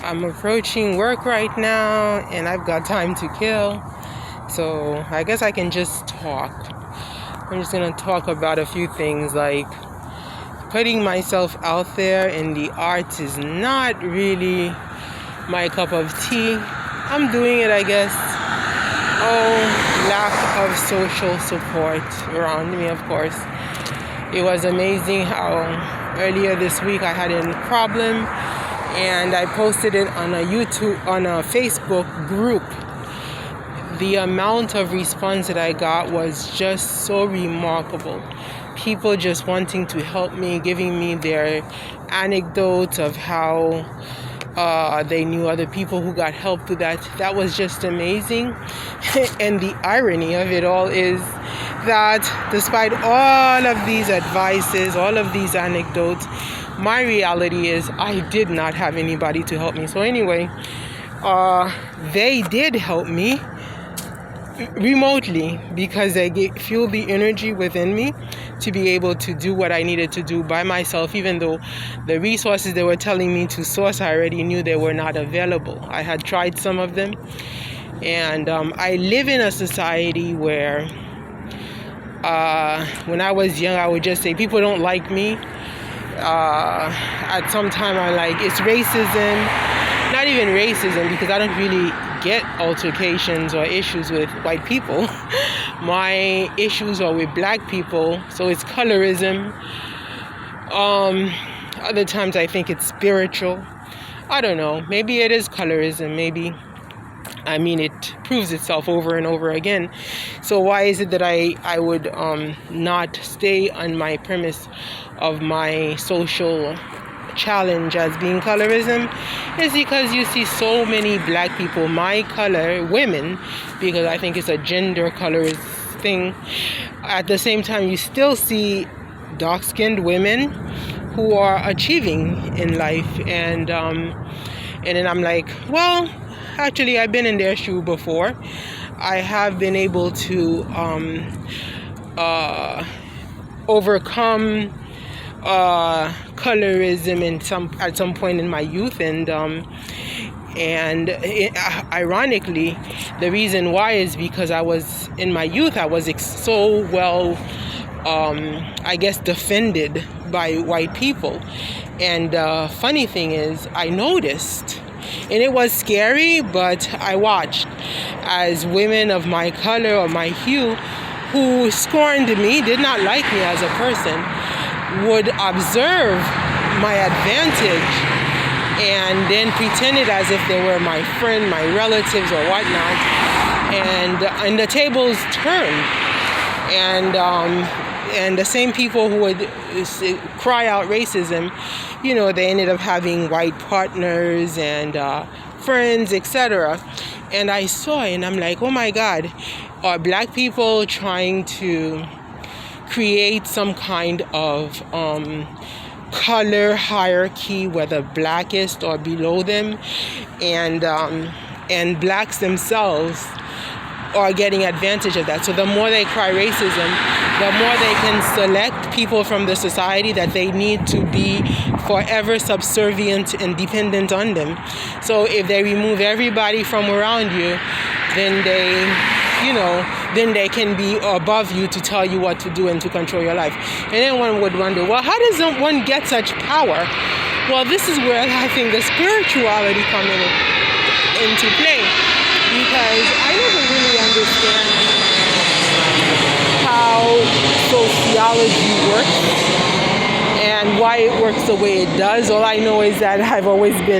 I'm approaching work right now and I've got time to kill. So I guess I can just talk. I'm just going to talk about a few things like putting myself out there in the arts is not really my cup of tea. I'm doing it, I guess. Oh, lack of social support around me, of course. It was amazing how earlier this week I had a problem and I posted it on a Facebook group. The amount of response that I got was just so remarkable. People just wanting to help me, giving me their anecdotes of how they knew other people who got help through that. That was just amazing. And the irony of it all is that despite all of these advices, all of these anecdotes, my reality is I did not have anybody to help me. So anyway, they did help me remotely because they fueled the energy within me to be able to do what I needed to do by myself, even though the resources they were telling me to source, I already knew they were not available. I had tried some of them, and I live in a society where when I was young, I would just say people don't like me. At some time, I'm like, it's racism. Not even racism, because I don't really get altercations or issues with white people. My issues are with black people, so it's colorism. Other times I think it's spiritual. I don't know. Maybe it is colorism. Maybe. I mean, it proves itself over and over again. So why is it that I would not stay on my premise of my social challenge as being colorism? Is because you see so many black people, my color, women, because I think it's a gender colorist thing. At the same time, you still see dark-skinned women who are achieving in life, and then I'm like, well, actually, I've been in their shoe before. I have been able to overcome colorism at some point in my youth, and ironically, the reason why is because in my youth I was so well defended by white people. And funny thing is, I noticed, and it was scary, but I watched as women of my color or my hue who scorned me, did not like me as a person, would observe my advantage and then pretended as if they were my friend, my relatives or whatnot, and the tables turned, and the same people who would cry out racism, they ended up having white partners and friends, etc. And I saw it and I'm like, oh my God, are black people trying to create some kind of color hierarchy, whether blackest or below them, and blacks themselves are getting advantage of that. So the more they cry racism, the more they can select people from the society that they need to be forever subservient and dependent on them. So if they remove everybody from around you, then they can be above you to tell you what to do and to control your life. And then one would wonder, well, how does one get such power? Well, this is where I think the spirituality comes into play, because I never really understand how sociology works and why it works the way it does. All I know is that I've always been